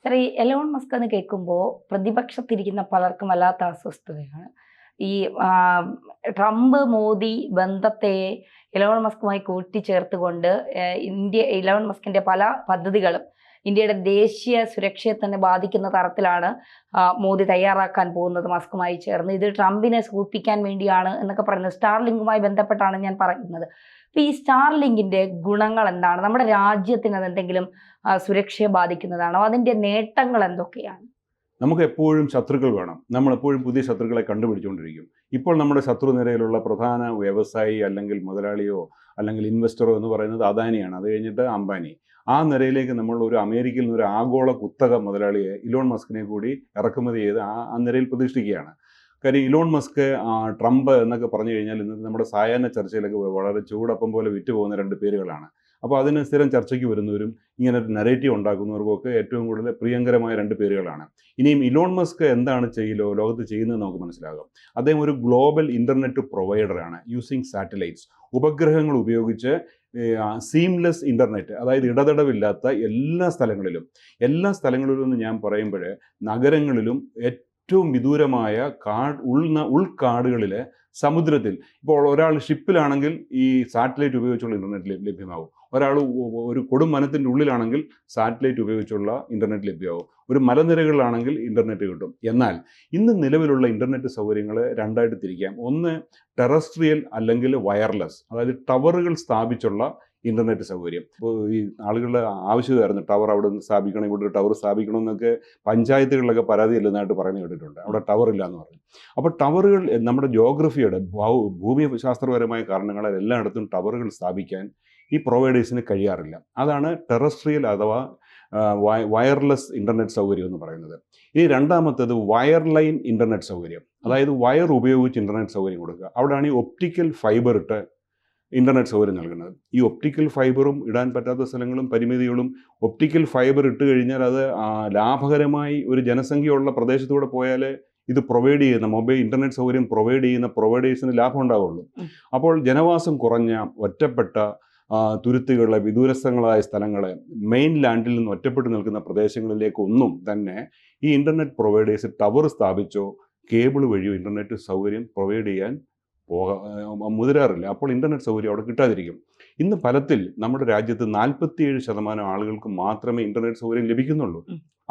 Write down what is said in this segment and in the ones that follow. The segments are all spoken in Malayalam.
സാർ ഈ എലോൺ മസ്ക് എന്ന് കേൾക്കുമ്പോൾ പ്രതിപക്ഷത്തിരിക്കുന്ന പലർക്കും വല്ലാത്ത അസ്വസ്ഥതയാണ്. ഈ ട്രംപ് മോദി ബന്ധത്തെ എലോൺ മസ്കുമായി കൂട്ടിച്ചേർത്തുകൊണ്ട് എലോൺ മസ്കിന്റെ പല പദ്ധതികളും ഇന്ത്യയുടെ ദേശീയ സുരക്ഷയെ തന്നെ ബാധിക്കുന്ന തരത്തിലാണ് മോദി തയ്യാറാക്കാൻ പോകുന്നത് മസ്കുമായി ചേർന്ന്. ഇത് ട്രംപിനെ സൂചിപ്പിക്കാൻ വേണ്ടിയാണ് എന്നൊക്കെ പറയുന്നത്. സ്റ്റാർലിങ്കുമായി ബന്ധപ്പെട്ടാണ് ഞാൻ പറയുന്നത്. അപ്പൊ ഈ സ്റ്റാർലിങ്കിന്റെ ഗുണങ്ങൾ എന്താണ്? നമ്മുടെ രാജ്യത്തിന് അതെന്തെങ്കിലും സുരക്ഷയെ ബാധിക്കുന്നതാണോ? അതിന്റെ നേട്ടങ്ങൾ എന്തൊക്കെയാണ്? നമുക്ക് എപ്പോഴും ശത്രുക്കൾ വേണം. നമ്മളെപ്പോഴും പുതിയ ശത്രുക്കളെ കണ്ടുപിടിച്ചുകൊണ്ടിരിക്കും. ഇപ്പോൾ നമ്മുടെ ശത്രു നിരയിലുള്ള പ്രധാന വ്യവസായി അല്ലെങ്കിൽ മുതലാളിയോ അല്ലെങ്കിൽ ഇൻവെസ്റ്ററോ എന്ന് പറയുന്നത് അദാനിയാണ്. അത് കഴിഞ്ഞിട്ട് അംബാനി. ആ നിരയിലേക്ക് നമ്മൾ ഒരു അമേരിക്കയിൽ നിന്ന് ഒരു ആഗോള കുത്തക മുതലാളിയെ ഇലോൺ മസ്കിനെ കൂടി ഇറക്കുമതി ചെയ്ത് ആ നിരയിൽ പ്രതിഷ്ഠിക്കുകയാണ്. കാര്യം ഇലോൺ മസ്ക്, ട്രംപ് എന്നൊക്കെ പറഞ്ഞു കഴിഞ്ഞാൽ ഇന്നത്തെ നമ്മുടെ സായാഹ്ന ചർച്ചയിലൊക്കെ വളരെ ചൂടപ്പം പോലെ വിറ്റുപോകുന്ന രണ്ട് പേരുകളാണ്. അപ്പോൾ അതിന് സ്ഥിരം ചർച്ചയ്ക്ക് വരുന്നവരും ഇങ്ങനെ ഒരു നെറേറ്റീവ് ഉണ്ടാക്കുന്നവർക്കൊക്കെ ഏറ്റവും കൂടുതൽ പ്രിയങ്കരമായ രണ്ട് പേരുകളാണ്. ഇനിയും ഇലോൺ മസ്ക് എന്താണ് ലോകത്ത് ചെയ്യുന്നത് നമുക്ക് മനസ്സിലാകും. അദ്ദേഹം ഒരു ഗ്ലോബൽ ഇൻ്റർനെറ്റ് പ്രൊവൈഡറാണ്. യൂസിങ് സാറ്റലൈറ്റ്സ്, ഉപഗ്രഹങ്ങൾ ഉപയോഗിച്ച് സീംലെസ് ഇൻ്റർനെറ്റ്, അതായത് ഇടതടവില്ലാത്ത എല്ലാ സ്ഥലങ്ങളിലും എന്ന് ഞാൻ പറയുമ്പോൾ നഗരങ്ങളിലും ഏറ്റവും വിദൂരമായ ഉൾക്കാടുകളിലെ സമുദ്രത്തിൽ ഇപ്പോൾ ഒരാൾ ഷിപ്പിലാണെങ്കിൽ ഈ സാറ്റലൈറ്റ് ഉപയോഗിച്ചുള്ള ഇൻ്റർനെറ്റ് ലഭ്യമാകും. ഒരാൾ ഒരു കൊടും വനത്തിൻ്റെ ഉള്ളിലാണെങ്കിൽ സാറ്റലൈറ്റ് ഉപയോഗിച്ചുള്ള ഇൻ്റർനെറ്റ് ലഭ്യമാകും. ഒരു മലനിരകളിലാണെങ്കിൽ ഇൻ്റർനെറ്റ് കിട്ടും. എന്നാൽ ഇന്ന് നിലവിലുള്ള ഇൻ്റർനെറ്റ് സൗകര്യങ്ങൾ രണ്ടായിട്ട് തിരിക്കാം. ഒന്ന് ടെറസ്ട്രിയൽ അല്ലെങ്കിൽ വയർലെസ്, അതായത് ടവറുകൾ സ്ഥാപിച്ചുള്ള ഇൻ്റർനെറ്റ് സൗകര്യം. ഇപ്പോൾ ഈ ആളുകളുടെ ആവശ്യമായിരുന്നു ടവർ അവിടെ നിന്ന് സ്ഥാപിക്കണം, ഇവിടെ ടവർ സ്ഥാപിക്കണം എന്നൊക്കെ പഞ്ചായത്തുകളിലൊക്കെ പരാതി എല്ലുന്നതായിട്ട് പറഞ്ഞു കേട്ടിട്ടുണ്ട്. അവിടെ ടവർ ഇല്ല എന്ന് പറഞ്ഞു. അപ്പോൾ ടവറുകൾ നമ്മുടെ ജോഗ്രഫിയുടെ ഭൂമിശാസ്ത്രപരമായ കാരണങ്ങളാൽ എല്ലായിടത്തും ടവറുകൾ സ്ഥാപിക്കാൻ ഈ പ്രൊവൈഡേഴ്സിന് കഴിയാറില്ല. അതാണ് ടെറസ്ട്രിയൽ അഥവാ വയർലെസ് ഇൻ്റർനെറ്റ് സൗകര്യം എന്ന് പറയുന്നത്. ഇനി രണ്ടാമത്തേത് വയർലൈൻ ഇൻ്റർനെറ്റ് സൗകര്യം, അതായത് വയർ ഉപയോഗിച്ച് ഇൻ്റർനെറ്റ് സൗകര്യം കൊടുക്കുക. അവിടെയാണ് ഈ ഒപ്റ്റിക്കൽ ഫൈബർ ഇട്ട് ഇൻ്റർനെറ്റ് സൗകര്യം നൽകുന്നത്. ഈ ഒപ്റ്റിക്കൽ ഫൈബറും ഇടാൻ പറ്റാത്ത സ്ഥലങ്ങളും പരിമിതികളും, ഒപ്റ്റിക്കൽ ഫൈബർ ഇട്ട് കഴിഞ്ഞാൽ അത് ലാഭകരമായി ഒരു ജനസംഖ്യയുള്ള പ്രദേശത്തൂടെ പോയാൽ ഇത് പ്രൊവൈഡ് ചെയ്യുന്ന മൊബൈൽ ഇൻ്റർനെറ്റ് സൗകര്യം പ്രൊവൈഡ് ചെയ്യുന്ന പ്രൊവൈഡേഴ്സിന് ലാഭം ഉണ്ടാവുള്ളൂ. അപ്പോൾ ജനവാസം കുറഞ്ഞ ഒറ്റപ്പെട്ട തുരുത്തുകളെ, വിദൂരസ്ഥങ്ങളായ സ്ഥലങ്ങളെ, മെയിൻ ലാൻഡിൽ നിന്ന് ഒറ്റപ്പെട്ട് നിൽക്കുന്ന പ്രദേശങ്ങളിലേക്കൊന്നും തന്നെ ഈ ഇൻ്റർനെറ്റ് പ്രൊവൈഡേഴ്സ് ടവർ സ്ഥാപിച്ചോ കേബിൾ വഴിയോ ഇൻ്റർനെറ്റ് സൗകര്യം പ്രൊവൈഡ് ചെയ്യാൻ മുതിരാറില്ല. അപ്പോൾ ഇൻ്റർനെറ്റ് സൗകര്യം അവിടെ കിട്ടാതിരിക്കും. ഇന്ന് ഫലത്തിൽ നമ്മുടെ രാജ്യത്ത് 47% ആളുകൾക്ക് മാത്രമേ ഇൻ്റർനെറ്റ് സൗകര്യം ലഭിക്കുന്നുള്ളൂ.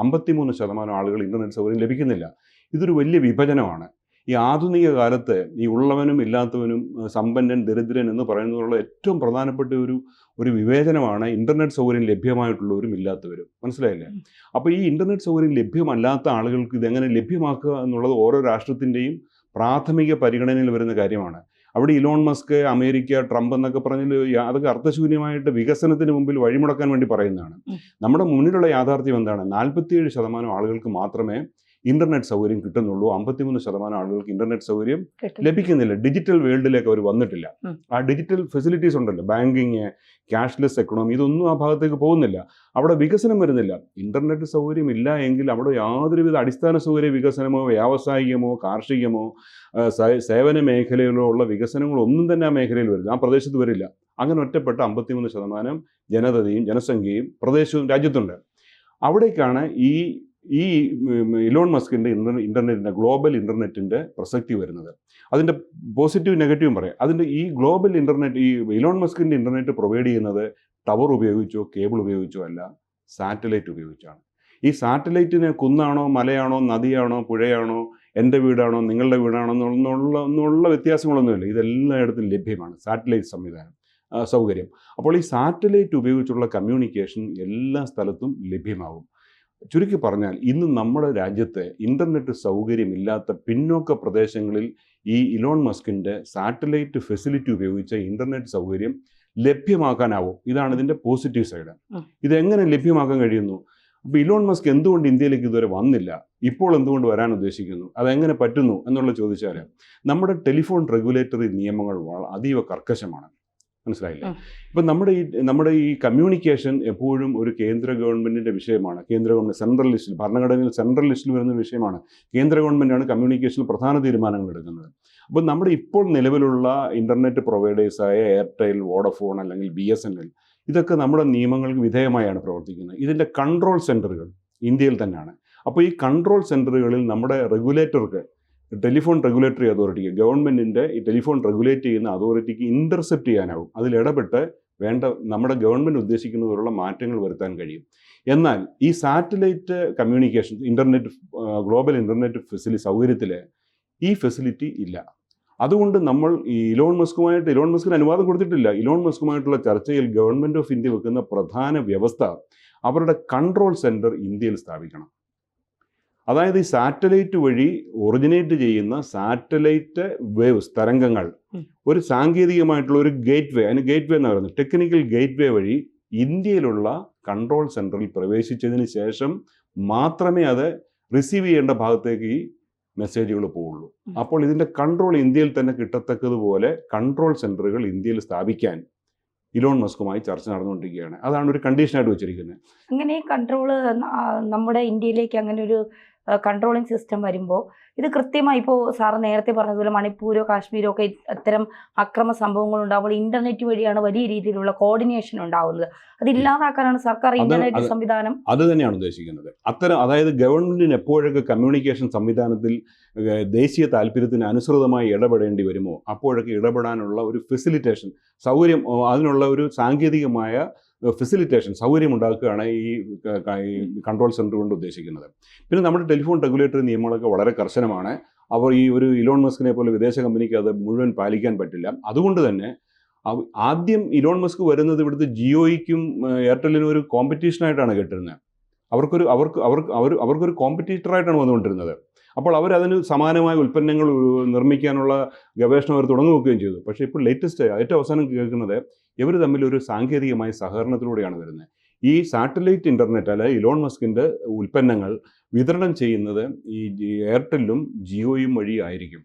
53% ആളുകൾ ഇൻ്റർനെറ്റ് സൗകര്യം ലഭിക്കുന്നില്ല. ഇതൊരു വലിയ വിഭജനമാണ്. ഈ ആധുനിക കാലത്ത് ഈ ഉള്ളവനും ഇല്ലാത്തവനും, സമ്പന്നൻ ദരിദ്രൻ എന്ന് പറയുന്നതിനുള്ള ഏറ്റവും പ്രധാനപ്പെട്ട ഒരു വിവേചനമാണ് ഇൻ്റർനെറ്റ് സൗകര്യം ലഭ്യമായിട്ടുള്ളവരും ഇല്ലാത്തവരും. മനസ്സിലായില്ലേ? അപ്പോൾ ഈ ഇൻ്റർനെറ്റ് സൗകര്യം ലഭ്യമല്ലാത്ത ആളുകൾക്ക് ഇതെങ്ങനെ ലഭ്യമാക്കുക എന്നുള്ളത് ഓരോ രാഷ്ട്രത്തിൻ്റെയും പ്രാഥമിക പരിഗണനയിൽ വരുന്ന കാര്യമാണ്. അവിടെ ഇലോൺ മസ്ക്, അമേരിക്ക, ട്രംപ് എന്നൊക്കെ പറഞ്ഞാൽ അതൊക്കെ അർത്ഥശൂന്യമായിട്ട് വികസനത്തിന് മുമ്പിൽ വഴിമുടക്കാൻ വേണ്ടി പറയുന്നതാണ്. നമ്മുടെ മുന്നിലുള്ള യാഥാർത്ഥ്യം എന്താണ്? 47% ആളുകൾക്ക് മാത്രമേ ഇൻ്റർനെറ്റ് സൗകര്യം കിട്ടുന്നുള്ളൂ. 53% ആളുകൾക്ക് ഇൻ്റർനെറ്റ് സൗകര്യം ലഭിക്കുന്നില്ല. ഡിജിറ്റൽ വേൾഡിലേക്ക് അവർ വന്നിട്ടില്ല. ആ ഡിജിറ്റൽ ഫെസിലിറ്റീസ് ഉണ്ടല്ലോ, ബാങ്കിങ്, ക്യാഷ്ലെസ് എക്കണോമി, ഇതൊന്നും ആ ഭാഗത്തേക്ക് പോകുന്നില്ല. അവിടെ വികസനം വരുന്നില്ല. ഇൻ്റർനെറ്റ് സൗകര്യം ഇല്ല എങ്കിൽ അവിടെ യാതൊരുവിധ അടിസ്ഥാന സൗകര്യ വികസനമോ വ്യാവസായികമോ കാർഷികമോ സേവന മേഖലയിലോ ഉള്ള വികസനങ്ങളൊന്നും തന്നെ ആ മേഖലയിൽ വരില്ല, ആ പ്രദേശത്ത് വരില്ല. അങ്ങനെ ഒറ്റപ്പെട്ട 53% ജനതയും ജനസംഖ്യയും പ്രദേശവും രാജ്യത്തുണ്ട്. അവിടേക്കാണ് ഈ ഇലോൺ മസ്കിൻ്റെ ഇൻ്റർനെറ്റിൻ്റെ ഗ്ലോബൽ ഇൻ്റർനെറ്റിൻ്റെ പ്രസക്തി വരുന്നത്. അതിൻ്റെ പോസിറ്റീവ് നെഗറ്റീവും പറയാം. അതിൻ്റെ ഈ ഗ്ലോബൽ ഇൻ്റർനെറ്റ്, ഈ ഇലോൺ മസ്കിൻ്റെ ഇൻ്റർനെറ്റ് പ്രൊവൈഡ് ചെയ്യുന്നത് ടവർ ഉപയോഗിച്ചോ കേബിൾ ഉപയോഗിച്ചോ അല്ല, സാറ്റലൈറ്റ് ഉപയോഗിച്ചാണ്. ഈ സാറ്റലൈറ്റിന് കുന്നാണോ മലയാണോ നദിയാണോ പുഴയാണോ എൻ്റെ വീടാണോ നിങ്ങളുടെ വീടാണോ എന്നുള്ള വ്യത്യാസങ്ങളൊന്നുമില്ല. ഇതെല്ലായിടത്തും ലഭ്യമാണ് സാറ്റലൈറ്റ് സൗകര്യം. അപ്പോൾ ഈ സാറ്റലൈറ്റ് ഉപയോഗിച്ചുള്ള കമ്മ്യൂണിക്കേഷൻ എല്ലാ സ്ഥലത്തും ലഭ്യമാകും. ചുരുക്കി പറഞ്ഞാൽ ഇന്ന് നമ്മുടെ രാജ്യത്ത് ഇൻ്റർനെറ്റ് സൗകര്യമില്ലാത്ത പിന്നോക്ക പ്രദേശങ്ങളിൽ ഈ ഇലോൺ മസ്കിൻ്റെ സാറ്റലൈറ്റ് ഫെസിലിറ്റി ഉപയോഗിച്ച ഇൻ്റർനെറ്റ് സൗകര്യം ലഭ്യമാക്കാനാവും. ഇതാണ് ഇതിൻ്റെ പോസിറ്റീവ് സൈഡ്. ഇതെങ്ങനെ ലഭ്യമാക്കാൻ കഴിയുന്നു? അപ്പോൾ ഇലോൺ മസ്ക് എന്തുകൊണ്ട് ഇന്ത്യയിലേക്ക് ഇതുവരെ വന്നില്ല, ഇപ്പോൾ എന്തുകൊണ്ട് വരാൻ ഉദ്ദേശിക്കുന്നു, അതെങ്ങനെ പറ്റുന്നു എന്നുള്ള ചോദിച്ചാൽ നമ്മുടെ ടെലിഫോൺ റെഗുലേറ്ററി നിയമങ്ങൾ അതീവ കർക്കശമാണ്. മനസ്സിലായില്ലേ? ഇപ്പം നമ്മുടെ ഈ കമ്മ്യൂണിക്കേഷൻ എപ്പോഴും ഒരു കേന്ദ്ര ഗവൺമെൻറ്റിൻ്റെ വിഷയമാണ്. കേന്ദ്ര ഗവൺമെൻറ് സെൻട്രൽ ലിസ്റ്റിൽ, ഭരണഘടനയിൽ സെൻട്രൽ ലിസ്റ്റിൽ വരുന്ന വിഷയമാണ്. കേന്ദ്ര ഗവൺമെൻറ്റാണ് കമ്മ്യൂണിക്കേഷനിൽ പ്രധാന തീരുമാനങ്ങൾ എടുക്കുന്നത്. അപ്പോൾ നമ്മുടെ ഇപ്പോൾ നിലവിലുള്ള ഇൻ്റർനെറ്റ് പ്രൊവൈഡേഴ്സായ എയർടെൽ, വോഡഫോൺ അല്ലെങ്കിൽ BSNL ഇതൊക്കെ നമ്മുടെ നിയമങ്ങൾക്ക് വിധേയമായാണ് പ്രവർത്തിക്കുന്നത്. ഇതിൻ്റെ കൺട്രോൾ സെൻറ്ററുകൾ ഇന്ത്യയിൽ തന്നെയാണ്. അപ്പോൾ ഈ കൺട്രോൾ സെൻറ്ററുകളിൽ നമ്മുടെ റെഗുലേറ്റർക്ക്, ടെലിഫോൺ റെഗുലേറ്ററി അതോറിറ്റിക്ക്, ഗവൺമെൻറ്റിൻ്റെ ഈ ടെലിഫോൺ റെഗുലേറ്റ് ചെയ്യുന്ന അതോറിറ്റിക്ക് ഇൻ്റർസെപ്റ്റ് ചെയ്യാനാവും, അതിലിടപെട്ട് വേണ്ട നമ്മുടെ ഗവൺമെൻറ് ഉദ്ദേശിക്കുന്നതിലുള്ള മാറ്റങ്ങൾ വരുത്താൻ കഴിയും. എന്നാൽ ഈ satellite communication, internet, global internet സൗകര്യത്തിൽ ഈ ഫെസിലിറ്റി ഇല്ല. അതുകൊണ്ട് നമ്മൾ ഈ ഇലോൺ മസ്കിന് അനുവാദം കൊടുത്തിട്ടില്ല. ഇലോൺ മസ്കുമായിട്ടുള്ള ചർച്ചയിൽ ഗവൺമെൻറ് ഓഫ് ഇന്ത്യ വെക്കുന്ന പ്രധാന വ്യവസ്ഥ അവരുടെ കൺട്രോൾ സെൻറ്റർ ഇന്ത്യയിൽ സ്ഥാപിക്കണം. അതായത് ഈ സാറ്റലൈറ്റ് വഴി ഒറിജിനേറ്റ് ചെയ്യുന്ന സാറ്റലൈറ്റ് വേവ്സ്, തരംഗങ്ങൾ, ഒരു സാങ്കേതികമായിട്ടുള്ള ഒരു ഗേറ്റ് വേ, അതിന് ഗേറ്റ് വേ എന്ന് പറയുന്നത് ടെക്നിക്കൽ ഗേറ്റ് വേ വഴി ഇന്ത്യയിലുള്ള കൺട്രോൾ സെൻറ്ററിൽ പ്രവേശിച്ചതിന് ശേഷം മാത്രമേ അത് റിസീവ് ചെയ്യേണ്ട ഭാഗത്തേക്ക് ഈ മെസ്സേജുകൾ പോവുള്ളൂ. അപ്പോൾ ഇതിൻ്റെ കൺട്രോൾ ഇന്ത്യയിൽ തന്നെ കിട്ടത്തക്കതുപോലെ കൺട്രോൾ സെൻറ്ററുകൾ ഇന്ത്യയിൽ സ്ഥാപിക്കാൻ ഇലോൺ മസ്കുമായി ചർച്ച നടന്നുകൊണ്ടിരിക്കുകയാണ്. അതാണ് ഒരു കണ്ടീഷനായിട്ട് വെച്ചിരിക്കുന്നത്. അങ്ങനെ കൺട്രോള് നമ്മുടെ ഇന്ത്യയിലേക്ക് അങ്ങനെ ഒരു കൺട്രോളിങ് സിസ്റ്റം വരുമ്പോൾ ഇത് കൃത്യമായി ഇപ്പോൾ സാറ് നേരത്തെ പറഞ്ഞതുപോലെ മണിപ്പൂരോ കാശ്മീരോ ഒക്കെ ഇത്തരം അക്രമ സംഭവങ്ങൾ ഉണ്ടാകുമ്പോൾ ഇന്റർനെറ്റ് വഴിയാണ് വലിയ രീതിയിലുള്ള കോർഡിനേഷൻ ഉണ്ടാകുന്നത്. അത് ഇല്ലാതാക്കാനാണ് സർക്കാർ ഇന്റർനെറ്റ് സംവിധാനം. അത് തന്നെയാണ് ഉദ്ദേശിക്കുന്നത്. അതായത് ഗവൺമെന്റിന് എപ്പോഴൊക്കെ കമ്മ്യൂണിക്കേഷൻ സംവിധാനത്തിൽ ദേശീയ താല്പര്യത്തിന് അനുസൃതമായി ഇടപെടേണ്ടി വരുമോ അപ്പോഴൊക്കെ ഇടപെടാനുള്ള ഒരു ഫെസിലിറ്റേഷൻ സൗകര്യം, അതിനുള്ള ഒരു സാങ്കേതികമായ ഫെസിലിറ്റേഷൻ സൗകര്യം ഉണ്ടാക്കുകയാണ് ഈ കൺട്രോൾ സെൻറ്റർ കൊണ്ട് ഉദ്ദേശിക്കുന്നത്. പിന്നെ നമ്മുടെ ടെലിഫോൺ റെഗുലേറ്ററി നിയമങ്ങളൊക്കെ വളരെ കർശനമാണ്. അവർ ഈ ഒരു ഇലോൺ മസ്കിനെ പോലെ വിദേശ കമ്പനിക്ക് അത് മുഴുവൻ പാലിക്കാൻ പറ്റില്ല. അതുകൊണ്ട് തന്നെ ആദ്യം ഇലോൺ മസ്ക് വരുന്നത് ഇവിടുത്തെ ജിയോയ്ക്കും എയർടെല്ലിനും ഒരു കോമ്പറ്റീഷനായിട്ടാണ് കേട്ടിരുന്നത്. അവർക്കൊരു കോമ്പറ്റീറ്ററായിട്ടാണ് വന്നുകൊണ്ടിരുന്നത്. അപ്പോൾ അവരതിന് സമാനമായ ഉൽപ്പന്നങ്ങൾ നിർമ്മിക്കാനുള്ള ഗവേഷണം അവർ തുടങ്ങി വെക്കുകയും ചെയ്തു. പക്ഷേ ഇപ്പോൾ ഏറ്റവും അവസാനം കേൾക്കുന്നത് ഇവർ തമ്മിൽ ഒരു സാങ്കേതികമായ സഹകരണത്തിലൂടെയാണ് വരുന്നത്. ഈ സാറ്റലൈറ്റ് ഇൻ്റർനെറ്റ് അല്ലെങ്കിൽ ഇലോൺ മസ്കിൻ്റെ ഉൽപ്പന്നങ്ങൾ വിതരണം ചെയ്യുന്നത് ഈ എയർടെല്ലും ജിയോയും വഴി ആയിരിക്കും.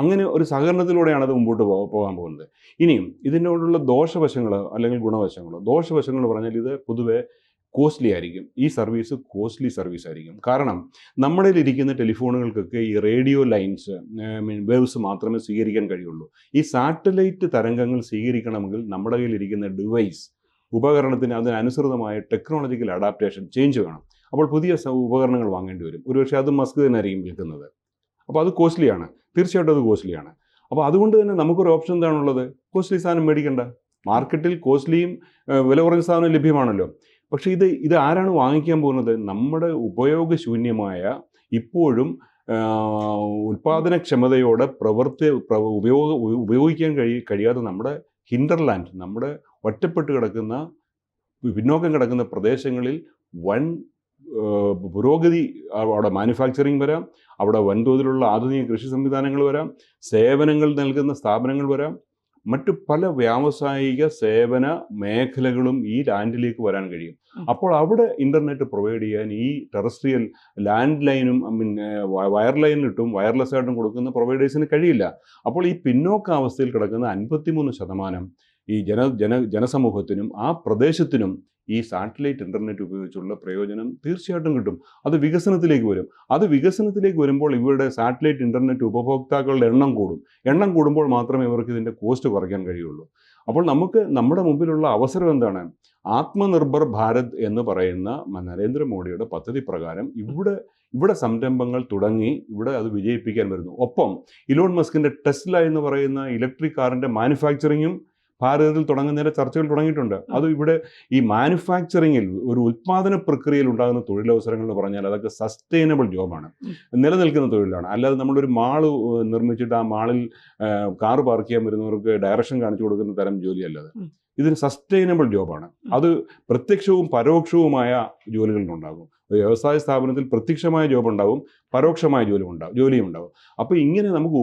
അങ്ങനെ ഒരു സഹകരണത്തിലൂടെയാണ് അത് മുമ്പോട്ട് പോകാൻ പോകുന്നത്. ഇനിയും ഇതിനോടുള്ള ദോഷവശങ്ങൾ അല്ലെങ്കിൽ ഗുണവശങ്ങളോ, ദോഷവശങ്ങൾ പറഞ്ഞാൽ ഇത് പൊതുവെ കോസ്റ്റ്ലി ആയിരിക്കും. ഈ സർവീസ് കോസ്റ്റ്ലി സർവീസ് ആയിരിക്കും. കാരണം നമ്മുടെ ഇരിക്കുന്ന ടെലിഫോണുകൾക്കൊക്കെ ഈ റേഡിയോ ലൈൻസ്, വേവ്സ് മാത്രമേ സ്വീകരിക്കാൻ കഴിയുള്ളൂ. ഈ സാറ്റലൈറ്റ് തരംഗങ്ങൾ സ്വീകരിക്കണമെങ്കിൽ നമ്മുടെ കയ്യിലിരിക്കുന്ന ഡിവൈസ്, ഉപകരണത്തിന് അതിനനുസൃതമായ ടെക്നോളജിക്കൽ അഡാപ്റ്റേഷൻ ചേഞ്ച് വേണം. അപ്പോൾ പുതിയ ഉപകരണങ്ങൾ വാങ്ങേണ്ടി വരും. ഒരുപക്ഷെ അത് മസ്ക് തന്നെ ആയിരിക്കും വിൽക്കുന്നത്. അപ്പോൾ അത് കോസ്റ്റ്ലിയാണ്, തീർച്ചയായിട്ടും അത് കോസ്റ്റ്ലിയാണ്. അപ്പോൾ അതുകൊണ്ട് തന്നെ നമുക്കൊരു ഓപ്ഷൻ എന്താണുള്ളത്? കോസ്റ്റ്ലി സാധനം മേടിക്കണ്ട. മാർക്കറ്റിൽ കോസ്റ്റ്ലിയും വില കുറഞ്ഞ സാധനം ലഭ്യമാണല്ലോ. പക്ഷേ ഇത് ആരാണ് വാങ്ങിക്കാൻ പോകുന്നത്? നമ്മുടെ ഉപയോഗശൂന്യമായ, ഇപ്പോഴും ഉൽപാദനക്ഷമതയോടെ ഉപയോഗിക്കാൻ കഴിയാതെ നമ്മുടെ ഹിൻഡർലാൻഡ്, നമ്മുടെ ഒറ്റപ്പെട്ട് കിടക്കുന്ന, പിന്നോക്കം കിടക്കുന്ന പ്രദേശങ്ങളിൽ വൻ പുരോഗതി, അവിടെ മാനുഫാക്ചറിങ് വരാം, അവിടെ വൻതോതിലുള്ള ആധുനിക കൃഷി സംവിധാനങ്ങൾ വരാം, സേവനങ്ങൾ നൽകുന്ന സ്ഥാപനങ്ങൾ വരാം, മറ്റു പല വ്യാവസായിക സേവന മേഖലകളും ഈ ലാൻഡിലേക്ക് വരാൻ കഴിയും. അപ്പോൾ അവിടെ ഇൻ്റർനെറ്റ് പ്രൊവൈഡ് ചെയ്യാൻ ഈ ടെറസ്ട്രിയൽ ലാൻഡ് ലൈനും വയർ ലൈനിലിട്ടും വയർലെസ് ആയിട്ടും കൊടുക്കുന്ന പ്രൊവൈഡേഴ്സിന് കഴിയില്ല. അപ്പോൾ ഈ പിന്നോക്കാവസ്ഥയിൽ കിടക്കുന്ന 53% ഈ ജനസമൂഹത്തിനും ആ പ്രദേശത്തിനും ഈ സാറ്റലൈറ്റ് ഇൻ്റർനെറ്റ് ഉപയോഗിച്ചുള്ള പ്രയോജനം തീർച്ചയായിട്ടും കിട്ടും. അത് വികസനത്തിലേക്ക് വരും. അത് വികസനത്തിലേക്ക് വരുമ്പോൾ ഇവരുടെ സാറ്റലൈറ്റ് ഇൻ്റർനെറ്റ് ഉപഭോക്താക്കളുടെ എണ്ണം കൂടുമ്പോൾ മാത്രമേ ഇവർക്ക് ഇതിൻ്റെ കോസ്റ്റ് കുറയ്ക്കാൻ കഴിയുള്ളൂ. അപ്പോൾ നമ്മുടെ മുമ്പിലുള്ള അവസരം എന്താണ്? ആത്മനിർഭർ ഭാരത് എന്ന് പറയുന്ന നരേന്ദ്രമോദിയുടെ പദ്ധതി പ്രകാരം ഇവിടെ സംരംഭങ്ങൾ തുടങ്ങി ഇവിടെ അത് വിജയിപ്പിക്കാൻ വരുന്നു. ഒപ്പം ഇലോൺ മസ്കിൻ്റെ ടെസ്ല എന്ന് പറയുന്ന ഇലക്ട്രിക് കാറിൻ്റെ മാനുഫാക്ചറിങ്ങും ഭാരതത്തിൽ തുടങ്ങുന്നതിൻ്റെ ചർച്ചകൾ തുടങ്ങിയിട്ടുണ്ട്. അത് ഇവിടെ ഈ മാനുഫാക്ചറിങ്ങിൽ, ഒരു ഉൽപ്പാദന പ്രക്രിയയിൽ ഉണ്ടാകുന്ന തൊഴിലവസരങ്ങൾ എന്ന് പറഞ്ഞാൽ അതൊക്കെ സസ്റ്റൈനബിൾ ജോബാണ്, നിലനിൽക്കുന്ന തൊഴിലാണ്. അല്ലാതെ നമ്മളൊരു മാള് നിർമ്മിച്ചിട്ട് ആ മാളിൽ കാറ് പാർക്ക് ചെയ്യാൻ വരുന്നവർക്ക് ഡയറക്ഷൻ കാണിച്ചു കൊടുക്കുന്ന തരം ജോലിയല്ലത്. ഇതൊരു സസ്റ്റൈനബിൾ ജോബാണ്. അത് പ്രത്യക്ഷവും പരോക്ഷവുമായ ജോലികളുണ്ടാകും. വ്യവസായ സ്ഥാപനത്തിൽ പ്രത്യക്ഷമായ ജോബ് ഉണ്ടാവും, പരോക്ഷമായ ജോലിയും ഉണ്ടാവും. അപ്പോൾ ഇങ്ങനെ നമുക്ക്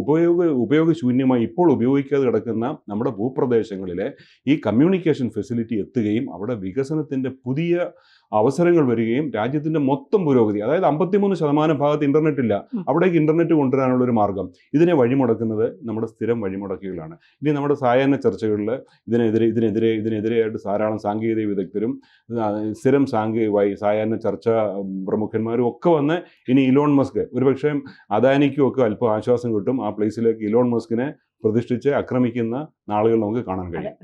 ഉപയോഗശൂന്യമായി ഇപ്പോൾ ഉപയോഗിക്കാതെ കിടക്കുന്ന നമ്മുടെ ഭൂപ്രദേശങ്ങളിലെ ഈ കമ്മ്യൂണിക്കേഷൻ ഫെസിലിറ്റി എത്തുകയും അവിടെ വികസനത്തിൻ്റെ പുതിയ അവസരങ്ങൾ വരികയും രാജ്യത്തിൻ്റെ മൊത്തം പുരോഗതി, അതായത് 53% ഭാഗത്ത് ഇൻ്റർനെറ്റ് ഇല്ല, അവിടേക്ക് ഇൻ്റർനെറ്റ് കൊണ്ടുവരാനുള്ളൊരു മാർഗം, ഇതിനെ വഴിമുടക്കുന്നത് നമ്മുടെ സ്ഥിരം വഴിമുടക്കുകളാണ്. ഇനി നമ്മുടെ സായാഹ്ന ചർച്ചകളിൽ ഇതിനെതിരെയായിട്ട് ധാരാളം സാങ്കേതിക വിദഗ്ധരും സ്ഥിരം സായാഹ്ന ചർച്ച പ്രമുഖന്മാരും ഒക്കെ വന്ന് ഇനി ഇലോൺ മസ്ക്, ഒരുപക്ഷെ അദാനിക്കും ഒക്കെ അല്പം ആശ്വാസം കിട്ടും. ആ പ്ലേസിലേക്ക് ഇലോൺ മസ്കിനെ പ്രതിഷ്ഠിച്ച് ആക്രമിക്കുന്ന നാളുകൾ നമുക്ക് കാണാൻ കഴിയും.